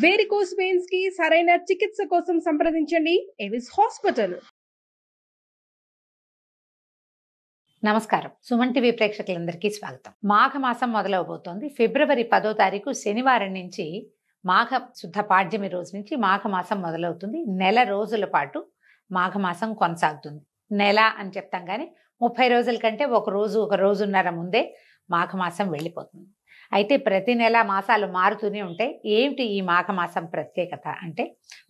Varicose veins కి సరైన చికిత్స కోసం సంప్రదించండి ఎవిస్ హాస్పిటల్. నమస్కారం. సుమన్ టీవీ ప్రేక్షకులందరికీ స్వాగతం. మాఘమాసం మొదలవబోతోంది. ఫిబ్రవరి 10వ తారీఖు శనివారం నుంచి మాఘ శుద్ధ పాడ్యమి రోజు నుంచి మాఘమాసం మొదలవుతుంది. నెల రోజుల పాటు మాఘమాసం కొనసాగుతుంది. నెల అని చెప్తాం కానీ 30 రోజుల కంటే ఒక రోజున్నర ముందే మాఘమాసం వెళ్ళిపోతుంది. అయితే ప్రతి నెల మాసాలు మారుతూనే ఉంటాయి. ఏమిటి ఈ మాఘమాసం ప్రత్యేకత అంటే,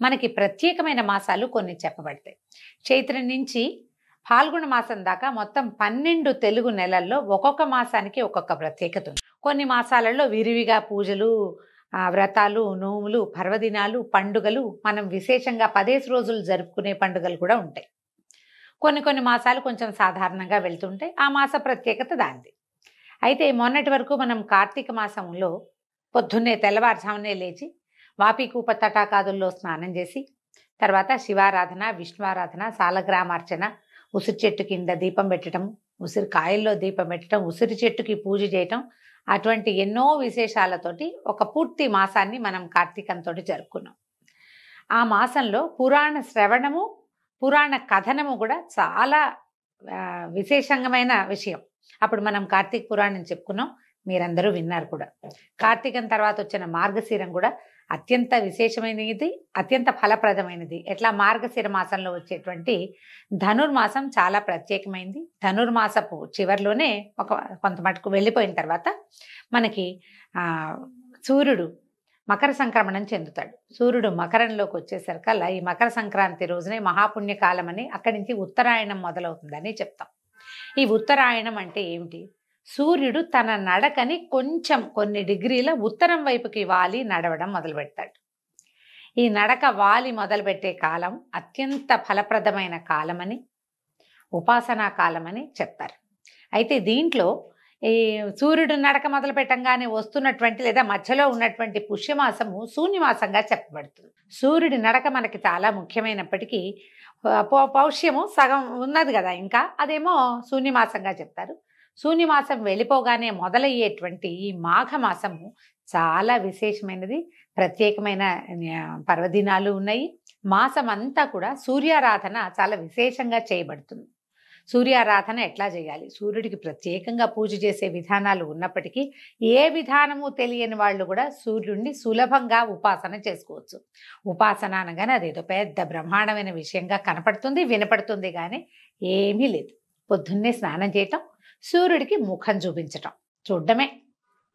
మనకి ప్రత్యేకమైన మాసాలు కొన్ని చెప్పబడతాయి. చైత్రం నుంచి ఫాల్గుణ మాసం దాకా మొత్తం 12 తెలుగు నెలల్లో ఒక్కొక్క మాసానికి ఒక్కొక్క ప్రత్యేకత ఉంది. కొన్ని మాసాలలో విరివిగా పూజలు, వ్రతాలు, నోములు, పర్వదినాలు, పండుగలు, మనం విశేషంగా 10 రోజులు జరుపుకునే పండుగలు కూడా ఉంటాయి. కొన్ని మాసాలు కొంచెం సాధారణంగా వెళ్తుంటాయి. ఆ మాస ప్రత్యేకత దానిది. అయితే మొన్నటి వరకు మనం కార్తీక మాసంలో పొద్దున్నే తెల్లవారుజామునే లేచి వాపికూప తటాకాదుల్లో స్నానం చేసి, తర్వాత శివారాధన, విష్ణువారాధన, సాలగ్రామార్చన, ఉసిరి చెట్టు కింద దీపం పెట్టడం, ఉసిరి కాయల్లో దీపం పెట్టడం, ఉసిరి చెట్టుకి పూజ చేయటం, అటువంటి ఎన్నో విశేషాలతోటి ఒక పూర్తి మాసాన్ని మనం కార్తీకంతో జరుపుకున్నాం. ఆ మాసంలో పురాణ శ్రవణము, పురాణ కథనము కూడా చాలా విశేషమైన విషయం. అప్పుడు మనం కార్తీక పురాణం చెప్పుకున్నాం, మీరందరూ విన్నారు కూడా. కార్తీకం తర్వాత వచ్చిన మార్గశిరం కూడా అత్యంత విశేషమైనది, అత్యంత ఫలప్రదమైనది. ఎట్లా మార్గశిర మాసంలో వచ్చేటువంటి ధనుర్మాసం చాలా ప్రత్యేకమైంది. ధనుర్మాసపు చివరిలోనే కొంత మటుకు వెళ్ళిపోయిన తర్వాత మనకి సూర్యుడు మకర సంక్రమణం చెందుతాడు. సూర్యుడు మకరంలోకి వచ్చేసరికల్లా ఈ మకర సంక్రాంతి రోజునే మహాపుణ్యకాలం అని, అక్కడి నుంచి ఉత్తరాయణం మొదలవుతుందని చెప్తాం. ఈ ఉత్తరాయణం అంటే ఏమిటి? సూర్యుడు తన నడకని కొంచెం కొన్ని డిగ్రీల ఉత్తరం వైపుకి వాలి నడవడం మొదలు పెడతాడు. ఈ నడక వాలి మొదలుపెట్టే కాలం అత్యంత ఫలప్రదమైన కాలమని, ఉపాసనా కాలమని చెప్తారు. అయితే దీంట్లో ఈ సూర్యుడు నడక మొదలు పెట్టంగానే వస్తున్నటువంటి లేదా మధ్యలో ఉన్నటువంటి పుష్యమాసము శూన్యమాసంగా చెప్పబడుతుంది. సూర్యుడి నడక మనకి చాలా ముఖ్యమైనప్పటికీ పౌష్యము సగం ఉన్నది కదా, ఇంకా అదేమో శూన్యమాసంగా చెప్తారు. శూన్యమాసం వెళ్ళిపోగానే మొదలయ్యేటువంటి ఈ మాఘమాసము చాలా విశేషమైనది. ప్రత్యేకమైన పర్వదినాలు ఉన్నాయి. మాసం అంతా కూడా సూర్యారాధన చాలా విశేషంగా చేయబడుతుంది. సూర్యారాధన ఎట్లా చేయాలి, సూర్యుడికి ప్రత్యేకంగా పూజ చేసే విధానాలు ఉన్నప్పటికీ ఏ విధానము తెలియని వాళ్ళు కూడా సూర్యుడిని సులభంగా ఉపాసన చేసుకోవచ్చు. ఉపాసన అనగానే అదేదో పెద్ద బ్రహ్మాండమైన విషయంగా కనపడుతుంది, వినపడుతుంది, కానీ ఏమీ లేదు. పొద్దున్నే స్నానం చేయటం, సూర్యుడికి ముఖం చూపించటం, చూడడమే.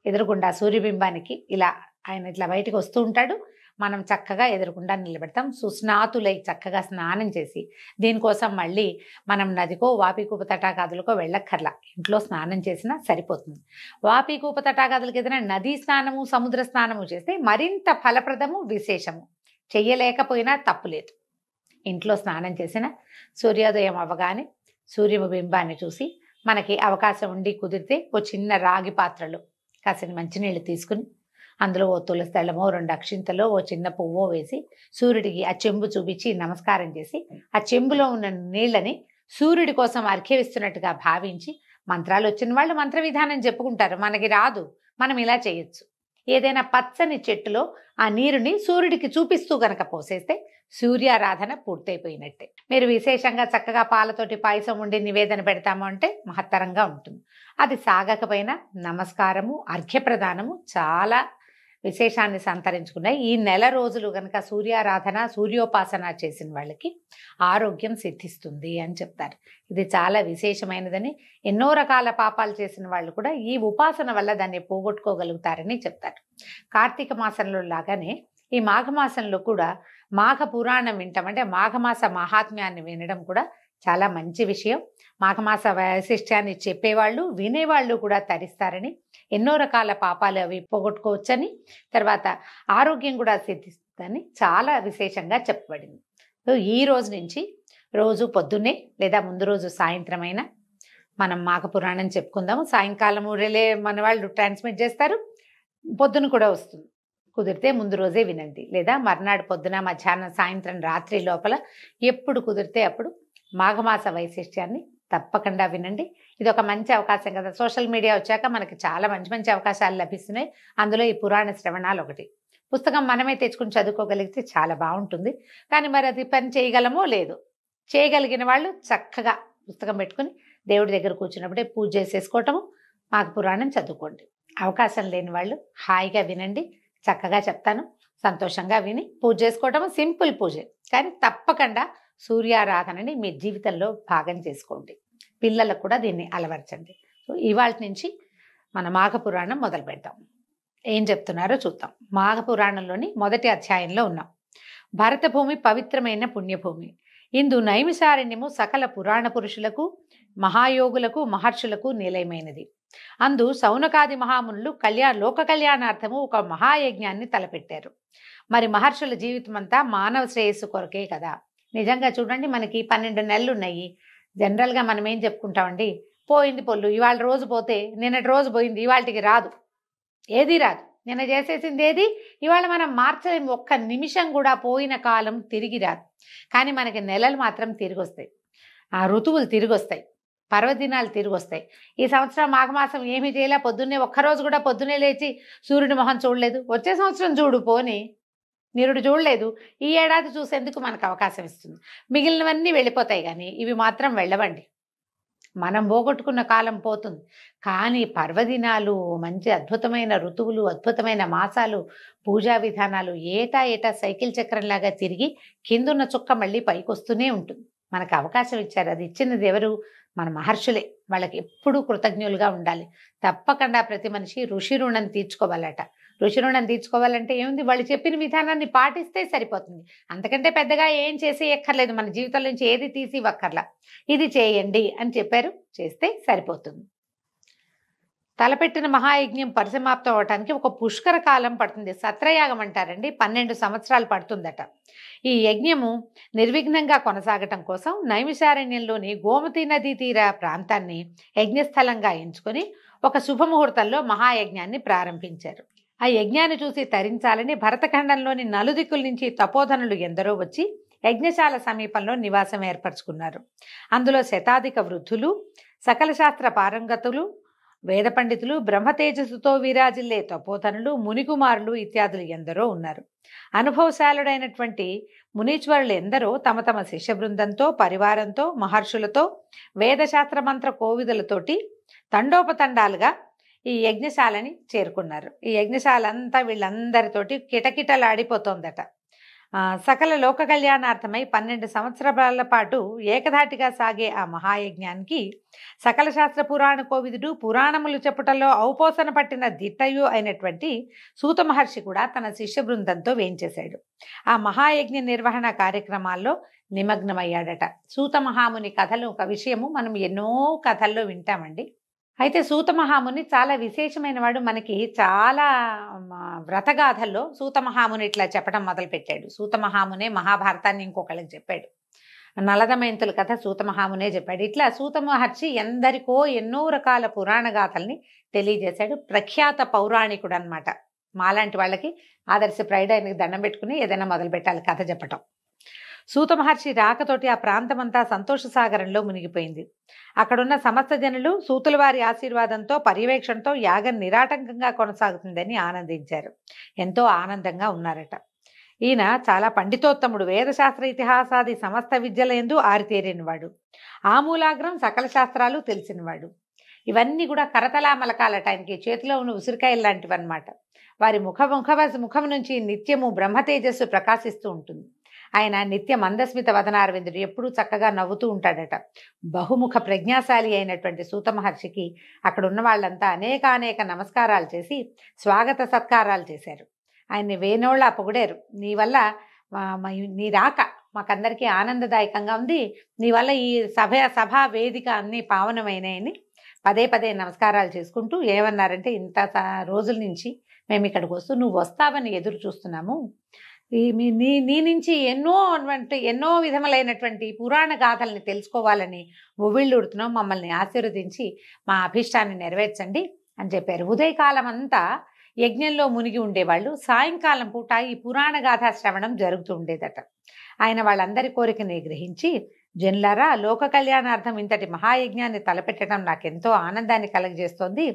ఎదురుగుండా సూర్యబింబానికి ఇలా ఆయన ఇట్లా బయటకు వస్తూ ఉంటాడు. మనం చక్కగా ఎదురుకుండా నిలబెడతాం. సుస్నాతులై చక్కగా స్నానం చేసి, దీనికోసం మళ్ళీ మనం నదికో వాపికూప తటాకాదులకో వెళ్ళక్కర్లా, ఇంట్లో స్నానం చేసినా సరిపోతుంది. వాపికూప తటాకాదులకి ఏదైనా నదీ స్నానము, సముద్ర స్నానము చేస్తే మరింత ఫలప్రదము, విశేషము. చెయ్యలేకపోయినా తప్పులేదు. ఇంట్లో స్నానం చేసిన సూర్యోదయం అవ్వగానే సూర్యబింబాన్ని చూసి, మనకి అవకాశం ఉండి కుదిరితే ఓ చిన్న రాగి పాత్రలో కాసిన మంచినీళ్ళు తీసుకుని, అందులో ఓ తులసి దళమో 2 అక్షింతలో ఓ చిన్న పువ్వో వేసి సూర్యుడికి ఆ చెంబు చూపించి నమస్కారం చేసి, ఆ చెంబులో ఉన్న నీళ్ళని సూర్యుడి కోసం అర్ఘ్యమిస్తున్నట్టుగా భావించి, మంత్రాలు వచ్చిన వాళ్ళు మంత్ర విధానం చెప్పుకుంటారు, మనకి రాదు, మనం ఇలా చేయొచ్చు. ఏదైనా పచ్చని చెట్టులో ఆ నీరుని సూర్యుడికి చూపిస్తూ గనక పోసేస్తే సూర్యారాధన పూర్తయిపోయినట్టే. మీరు విశేషంగా చక్కగా పాలతోటి పాయసం ఉండి నివేదన పెడతాము అంటే మహత్తరంగా ఉంటుంది. అది సాగకపోయినా నమస్కారము, అర్ఘ్యప్రదానము చాలా విశేషాన్ని సంతరించుకున్నాయి. ఈ నెల రోజులు గనక సూర్యారాధన, సూర్యోపాసన చేసిన వాళ్ళకి ఆరోగ్యం సిద్ధిస్తుంది అని చెప్తారు. ఇది చాలా విశేషమైనదని, ఎన్నో రకాల పాపాలు చేసిన వాళ్ళు కూడా ఈ ఉపాసన వల్ల దాన్ని పోగొట్టుకోగలుగుతారని చెప్తారు. కార్తీక మాసంలో లాగానే ఈ మాఘమాసంలో కూడా మాఘ పురాణం వింటాం, అంటే మాఘమాస మహాత్మ్యాన్ని వినడం కూడా చాలా మంచి విషయం. మాఘమాస వైశిష్ట్యాన్ని చెప్పేవాళ్ళు, వినేవాళ్ళు కూడా తరిస్తారని, ఎన్నో రకాల పాపాలు అవి పోగొట్టుకోవచ్చని, తర్వాత ఆరోగ్యం కూడా సిద్ధిస్తుందని చాలా విశేషంగా చెప్పబడింది. సో ఈ రోజు నుంచి రోజు పొద్దున్నే లేదా ముందు రోజు సాయంత్రం అయినా మనం మాఘ పురాణం చెప్పుకుందాము. సాయంకాలము రిలే మన వాళ్ళు ట్రాన్స్మిట్ చేస్తారు, పొద్దున కూడా వస్తుంది. కుదిరితే ముందు రోజే వినండి, లేదా మర్నాడు పొద్దున, మధ్యాహ్నం, సాయంత్రం, రాత్రి లోపల ఎప్పుడు కుదిరితే అప్పుడు మాఘమాస వైశిష్ట్యాన్ని తప్పకుండా వినండి. ఇది ఒక మంచి అవకాశం కదా. సోషల్ మీడియా వచ్చాక మనకి చాలా మంచి మంచి అవకాశాలు లభిస్తున్నాయి. అందులో ఈ పురాణ శ్రవణాలు ఒకటి. పుస్తకం మనమే తెచ్చుకుని చదువుకోగలిగితే చాలా బాగుంటుంది. కానీ మరి అది పని చేయగలమో లేదు. చేయగలిగిన వాళ్ళు చక్కగా పుస్తకం పెట్టుకుని దేవుడి దగ్గర కూర్చున్నప్పుడే పూజ చేసేసుకోవటము, మాఘ పురాణం చదువుకోండి. అవకాశం లేని వాళ్ళు హాయిగా వినండి, చక్కగా చెప్తాను, సంతోషంగా విని పూజ చేసుకోవటము. సింపుల్ పూజే, కానీ తప్పకుండా సూర్యారాధనని మీ జీవితంలో భాగం చేసుకోండి. పిల్లలకు కూడా దీన్ని అలవర్చండి. సో ఇవాళ నుంచి మన మాఘ పురాణం మొదలు పెడతాం. ఏం చెప్తున్నారో చూద్దాం. మాఘ పురాణంలోని మొదటి అధ్యాయంలో ఉన్నాం. భరతభూమి పవిత్రమైన పుణ్యభూమి. ఇందు నైమిషారణ్యము సకల పురాణ పురుషులకు, మహాయోగులకు, మహర్షులకు నిలయమైనది. అందు సౌనకాది మహామునులు లోక కళ్యాణార్థము ఒక మహాయజ్ఞాన్ని తలపెట్టారు. మరి మహర్షుల జీవితం అంతా మానవ శ్రేయస్సు కొరకే కదా. నిజంగా చూడండి, మనకి 12 నెలలు ఉన్నాయి. జనరల్గా మనం ఏం చెప్పుకుంటామండి, పోయింది పొల్లు, ఇవాళ రోజు పోతే నిన్నటి రోజు పోయింది, ఇవాళకి రాదు, ఏది రాదు. నిన్న చేసేసింది ఏది ఇవాళ మనం మార్చలేము. ఒక్క నిమిషం కూడా పోయిన కాలం తిరిగి రాదు. కానీ మనకి నెలలు మాత్రం తిరిగి వస్తాయి, ఆ ఋతువులు తిరిగి వస్తాయి, పర్వదినాలు తిరిగి వస్తాయి. ఈ సంవత్సరం మాఘమాసం ఏమీ చేయలే, పొద్దున్నే ఒక్కరోజు కూడా పొద్దున్నే లేచి సూర్యుడి మొహం చూడలేదు. వచ్చే సంవత్సరం చూడు, పోని నిరుడు చూడలేదు. ఈ ఏడాది చూసేందుకు మనకు అవకాశం ఇస్తుంది. మిగిలినవన్నీ వెళ్ళిపోతాయి, కానీ ఇవి మాత్రం వెళ్ళవండి. మనం పోగొట్టుకున్న కాలం పోతుంది. కానీ పర్వదినాలు, మంచి అద్భుతమైన ఋతువులు, అద్భుతమైన మాసాలు, పూజా విధానాలు ఏటా సైకిల్ చక్రంలాగా తిరిగి కిందున్న చుక్క మళ్ళీ పైకి వస్తూనే ఉంటుంది. మనకు అవకాశం ఇచ్చారు. అది ఇచ్చినది ఎవరు? మన మహర్షులే. వాళ్ళకి ఎప్పుడూ కృతజ్ఞులుగా ఉండాలి. తప్పకుండా ప్రతి మనిషి ఋషి రుణం తీర్చుకోవాలట. ఋషి రుణం తీర్చుకోవాలంటే ఏముంది, వాళ్ళు చెప్పిన విధానాన్ని పాటిస్తే సరిపోతుంది. అంతకంటే పెద్దగా ఏం చేసి ఎక్కర్లేదు. మన జీవితం నుంచి ఏది తీసి ఇవ్వక్కర్లా. ఇది చేయండి అని చెప్పారు, చేస్తే సరిపోతుంది. తలపెట్టిన మహాయజ్ఞం పరిసమాప్తం అవటానికి ఒక పుష్కర కాలం పడుతుంది. సత్రయాగం అంటారండి, 12 సంవత్సరాలు పడుతుందట. ఈ యజ్ఞము నిర్విఘ్నంగా కొనసాగటం కోసం నైమిషారణ్యంలోని గోమతి నదీ తీర ప్రాంతాన్ని యజ్ఞస్థలంగా ఎంచుకొని ఒక శుభముహూర్తంలో మహాయజ్ఞాన్ని ప్రారంభించారు. ఆ యజ్ఞాన్ని చూసి తరించాలని భరతఖండంలోని నలుదిక్కుల నుంచి తపోధనులు ఎందరో వచ్చి యజ్ఞశాల సమీపంలో నివాసం ఏర్పరచుకున్నారు. అందులో శతాధిక వృద్ధులు, సకల శాస్త్ర పారంగతులు, వేద పండితులు, బ్రహ్మతేజస్సుతో విరాజిల్లే తపోధనులు, మునికుమారులు ఇత్యాదులు ఎందరో ఉన్నారు. అనుభవశాలుడైనటువంటి మునీశ్వరులు ఎందరో తమ తమ శిష్య బృందంతో, పరివారంతో, మహర్షులతో, వేదశాస్త్ర మంత్ర కోవిదులతోటి తండోపతండాలుగా ఈ యజ్ఞశాలని చేరుకున్నారు. ఈ యజ్ఞశాల అంతా వీళ్ళందరితోటి కిటకిటలాడిపోతోందట. సకల లోక కళ్యాణార్థమై 12 సంవత్సరాల పాటు ఏకధాటిగా సాగే ఆ మహాయజ్ఞానికి సకల శాస్త్ర పురాణ కోవిదుడు, పురాణములు చెప్పుటలో ఔపోసన పట్టిన దిట్టయు అయినటువంటి సూత మహర్షి కూడా తన శిష్య బృందంతో వేంచేశాడు. ఆ మహాయజ్ఞ నిర్వహణ కార్యక్రమాల్లో నిమగ్నమయ్యాడట. సూత మహాముని కథలు ఒక విషయము మనం ఎన్నో కథల్లో వింటామండి. అయితే సూత మహాముని చాలా విశేషమైన వాడు. మనకి చాలా వ్రతగాథల్లో సూత మహాముని ఇట్లా చెప్పడం మొదలుపెట్టాడు. సూత మహామునే మహాభారతాన్ని ఇంకొకళ్ళకి చెప్పాడు. నలదమయంతుల కథ సూత మహామునే చెప్పాడు. ఇట్లా సూత మహర్షి ఎందరికో ఎన్నో రకాల పురాణ గాథల్ని తెలియజేశాడు. ప్రఖ్యాత పౌరాణికుడు అనమాట. మాలాంటి వాళ్ళకి ఆదర్శప్రాయుడు. ఆయనకి దండం పెట్టుకుని ఏదైనా మొదలు పెట్టాలి కథ చెప్పటం. సూత మహర్షి రాకతోటి ఆ ప్రాంతమంతా సంతోష సాగరంలో మునిగిపోయింది. అక్కడున్న సమస్త జనులు సూతుల వారి ఆశీర్వాదంతో, పర్యవేక్షణతో యాగం నిరాటంకంగా కొనసాగుతుందని ఆనందించారు. ఎంతో ఆనందంగా ఉన్నారట. ఈయన చాలా పండితోత్తముడు. వేదశాస్త్ర ఇతిహాసాది సమస్త విద్యలందు ఆరితేరినవాడు. ఆమూలాగ్రం సకల శాస్త్రాలు తెలిసినవాడు. ఇవన్నీ కూడా కరతలామలకాలట. ఆయనకి చేతిలో ఉన్న ఉసిరికాయలు లాంటివి అన్నమాట. వారి ముఖం నుంచి నిత్యము బ్రహ్మతేజస్సు ప్రకాశిస్తూ ఉంటుంది. ఆయన నిత్య మందస్మిత వదనారవిందుడు, ఎప్పుడూ చక్కగా నవ్వుతూ ఉంటాడట. బహుముఖ ప్రజ్ఞాశాలి అయినటువంటి సూత మహర్షికి అక్కడ ఉన్న వాళ్ళంతా అనేక నమస్కారాలు చేసి స్వాగత సత్కారాలు చేశారు. ఆయన్ని వేనోళ్ళ పొగిడారు. నీ వల్ల నీ రాక మాకందరికీ ఆనందదాయకంగా ఉంది. నీ వల్ల ఈ సభా వేదిక అన్ని పావనమైనాయని పదే నమస్కారాలు చేసుకుంటూ ఏమన్నారంటే, ఇంత రోజుల నుంచి మేము ఇక్కడికి వస్తూ నువ్వు వస్తావని ఎదురు చూస్తున్నాము. నీ నుంచి ఎన్నో విధములైనటువంటి పురాణ గాథల్ని తెలుసుకోవాలని ఉవ్విళ్ళూడుతున్నాం. మమ్మల్ని ఆశీర్వదించి మా అభిష్టాన్ని నెరవేర్చండి అని చెప్పారు. ఉదయకాలం అంతా యజ్ఞంలో మునిగి ఉండేవాళ్ళు. సాయంకాలం పూట ఈ పురాణ గాథా శ్రవణం జరుగుతూ ఉండేదట. ఆయన వాళ్ళందరి కోరికని గ్రహించి జనులారా, లోక కళ్యాణార్థం ఇంతటి మహాయజ్ఞాన్ని తలపెట్టడం నాకెంతో ఆనందాన్ని కలగజేస్తోంది.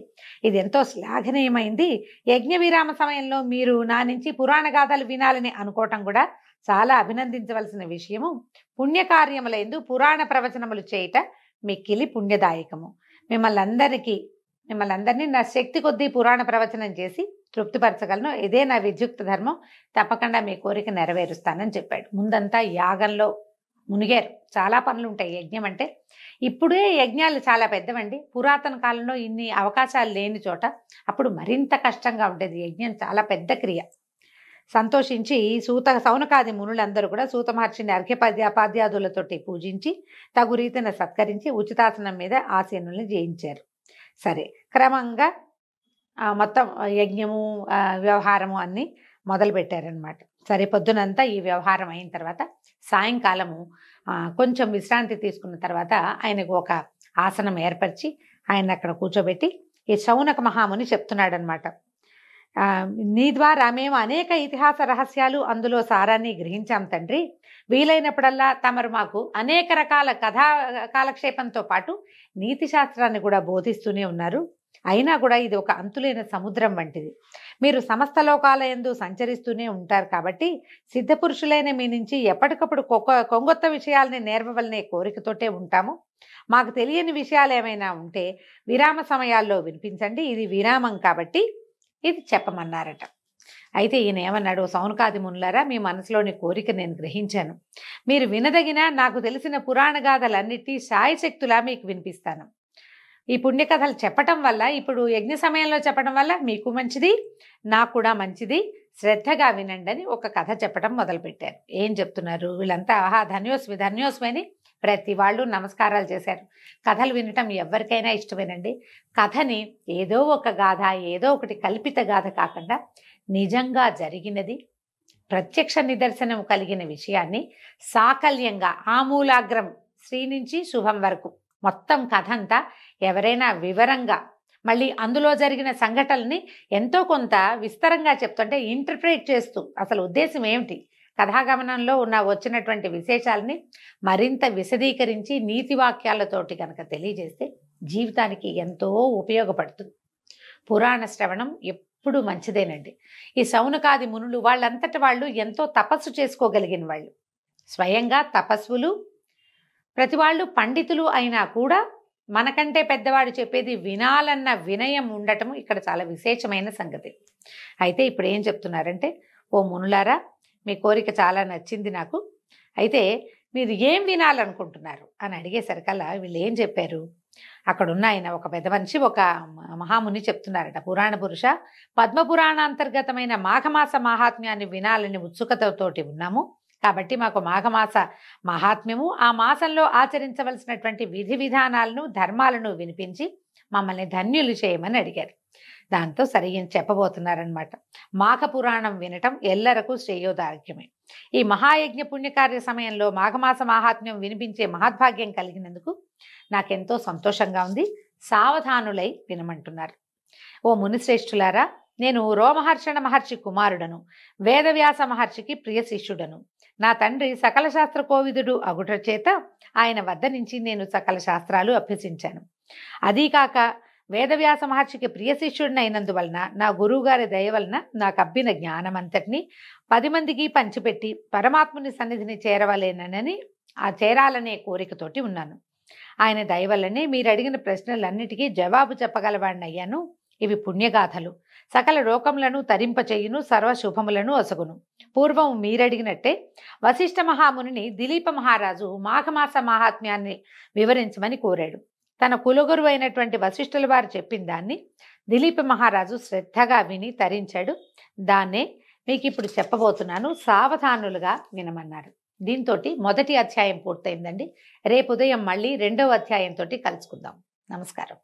ఇది ఎంతో శ్లాఘనీయమైంది. యజ్ఞ విరామ సమయంలో మీరు నా నుంచి పురాణ గాథలు వినాలని అనుకోవటం కూడా చాలా అభినందించవలసిన విషయము. పుణ్యకార్యములందు పురాణ ప్రవచనములు చేయుట మిక్కిలి పుణ్యదాయకము. మిమ్మల్ని అందరినీ నా శక్తి కొద్దీ పురాణ ప్రవచనం చేసి తృప్తిపరచగలను. ఇదే నా విద్యుక్త ధర్మం. తప్పకుండా మీ కోరిక నెరవేరుస్తానని చెప్పాడు. ముందంతా యాగంలో మునిగారు. చాలా పనులు ఉంటాయి యజ్ఞం అంటే. ఇప్పుడే యజ్ఞాలు చాలా పెద్దవండి. పురాతన కాలంలో ఇన్ని అవకాశాలు లేని చోట అప్పుడు మరింత కష్టంగా ఉండేది. యజ్ఞం చాలా పెద్ద క్రియ. సంతోషించి సౌనకాది మునులందరూ కూడా సూత మహర్షిని అర్ఘ్యపాద్యాదులతోటి పూజించి తగు రీతిన సత్కరించి ఉచితాసనం మీద ఆసీనుల్ని జయించారు. సరే, క్రమంగా మొత్తం యజ్ఞము వ్యవహారము అన్నీ మొదలుపెట్టారనమాట. సరే, పొద్దునంతా ఈ వ్యవహారం అయిన తర్వాత సాయంకాలము కొంచెం విశ్రాంతి తీసుకున్న తర్వాత ఆయనకు ఒక ఆసనం ఏర్పరిచి ఆయన అక్కడ కూర్చోబెట్టి ఈ శౌనక మహాముని చెప్తున్నాడనమాట. నీ ద్వారా మేము అనేక ఇతిహాస రహస్యాలు అందులో సారాన్ని గ్రహించాం తండ్రి. వీలైనప్పుడల్లా తమరు మాకు అనేక రకాల కథా కాలక్షేపంతో పాటు నీతి శాస్త్రాన్ని కూడా బోధిస్తూనే ఉన్నారు. అయినా కూడా ఇది ఒక అంతులేని సముద్రం వంటిది. మీరు సమస్త లోకాల యందు సంచరిస్తూనే ఉంటారు కాబట్టి సిద్ధపురుషులైన మీ నుంచి ఎప్పటికప్పుడు కొంగొత్త విషయాల్ని నేర్వవలనే కోరికతోటే ఉంటాము. మాకు తెలియని విషయాలు ఏమైనా ఉంటే విరామ సమయాల్లో వినిపించండి. ఇది విరామం కాబట్టి ఇది చెప్పమన్నారట. అయితే ఈయన ఏమన్నాడు, సౌనకాది మునులారా, మీ మనసులోని కోరిక నేను గ్రహించాను. మీరు వినదగిన నాకు తెలిసిన పురాణ గాథలన్నిటి శాయశక్తులా మీకు వినిపిస్తాను. ఈ పుణ్యకథలు చెప్పటం వల్ల, ఇప్పుడు యజ్ఞ సమయంలో చెప్పడం వల్ల మీకు మంచిది, నాకు కూడా మంచిది. శ్రద్ధగా వినండి అని ఒక కథ చెప్పడం మొదలుపెట్టారు. ఏం చెప్తున్నారు వీళ్ళంతా? ఆహా, ధన్యోస్మి అని ప్రతి వాళ్ళు నమస్కారాలు చేశారు. కథలు వినటం ఎవరికైనా ఇష్టమేనండి. కథని ఏదో ఒక గాథ, ఏదో ఒకటి కల్పిత గాథ కాకుండా నిజంగా జరిగినది, ప్రత్యక్ష నిదర్శనం కలిగిన విషయాన్ని సాకల్యంగా ఆమూలాగ్రం శ్రీ నుంచి శుభం వరకు మొత్తం కథ అంతా ఎవరైనా వివరంగా, మళ్ళీ అందులో జరిగిన సంఘటనల్ని ఎంతో కొంత విస్తరంగా చెప్తుంటే ఇంటర్ప్రేట్ చేస్తూ అసలు ఉద్దేశం ఏమిటి, కథాగమనంలో వచ్చినటువంటి విశేషాలని మరింత విశదీకరించి నీతి వాక్యాలతోటి కనుక తెలియజేస్తే జీవితానికి ఎంతో ఉపయోగపడుతుంది. పురాణ శ్రవణం ఎప్పుడు మంచిదేనండి. ఈ సౌనకాది మునులు వాళ్ళంతటి వాళ్ళు ఎంతో తపస్సు చేసుకోగలిగిన వాళ్ళు, స్వయంగా తపస్సులు, ప్రతి వాళ్ళు పండితులు అయినా కూడా మనకంటే పెద్దవాడు చెప్పేది వినాలన్న వినయం ఉండటం ఇక్కడ చాలా విశేషమైన సంగతి. అయితే ఇప్పుడు ఏం చెప్తున్నారంటే, ఓ మునులారా, మీ కోరిక చాలా నచ్చింది నాకు. అయితే మీరు ఏం వినాలనుకుంటున్నారు అని అడిగేసరికల్లా వీళ్ళు ఏం చెప్పారు, అక్కడున్న ఆయన ఒక పెద్ద మనిషి, ఒక మహాముని చెప్తున్నారట. పురాణ పురుష, పద్మపురాణాంతర్గతమైన మాఘమాస మహాత్మ్యాన్ని వినాలని ఉత్సుకతతోటి ఉన్నాము. కాబట్టి మాకు మాఘమాస మహాత్మ్యము, ఆ మాసంలో ఆచరించవలసినటువంటి విధి విధానాలను, ధర్మాలను వినిపించి మమ్మల్ని ధన్యులు చేయమని అడిగారు. దాంతో సరిగ్గా చెప్పబోతున్నారనమాట. మాఘ పురాణం వినటం ఎల్లరకు శ్రేయోదార్ఘ్యమే. ఈ మహాయజ్ఞ పుణ్యకార్య సమయంలో మాఘమాస మహాత్మ్యం వినిపించే మహద్భాగ్యం కలిగినందుకు నాకెంతో సంతోషంగా ఉంది. సావధానులై వినమంటున్నారు. ఓ మునిశ్రేష్ఠులారా, నేను రోమహర్షణ మహర్షి కుమారుడను, వేదవ్యాస మహర్షికి ప్రియ శిష్యుడను. నా తండ్రి సకల శాస్త్ర కోవిదుడు అగుట చేత ఆయన వద్ద నుంచి నేను సకల శాస్త్రాలు అభ్యసించాను. అదీకాక వేదవ్యాస మహర్షికి ప్రియ శిష్యుడిని అయినందువలన, నా గురువుగారి దయ వలన నాకు అబ్బిన జ్ఞానమంతటినీ 10 మందికి పంచిపెట్టి పరమాత్ముని సన్నిధిని చేరాలనే కోరికతోటి ఉన్నాను. ఆయన దయ వల్లనే మీరు అడిగిన ప్రశ్నలన్నిటికీ జవాబు చెప్పగలవాడిని అయ్యాను. ఇవి పుణ్యగాథలు, సకల లోకములను తరింపచేయును, సర్వశుభములను ఒసగును. పూర్వం మీరడిగినట్టే వశిష్ఠ మహామునిని దిలీప మహారాజు మాఘమాస మహాత్మ్యాన్ని వివరించమని కోరాడు. తన కులగురు అయినటువంటి వశిష్ఠుల వారు చెప్పిన దాన్ని దిలీప మహారాజు శ్రద్ధగా విని తరించాడు. దాన్నే మీకు ఇప్పుడు చెప్పబోతున్నాను, సావధానులుగా వినమన్నారు. దీంతో మొదటి అధ్యాయం పూర్తయిందండి. రేపు ఉదయం మళ్ళీ 2వ అధ్యాయంతో కలుసుకుందాం. నమస్కారం.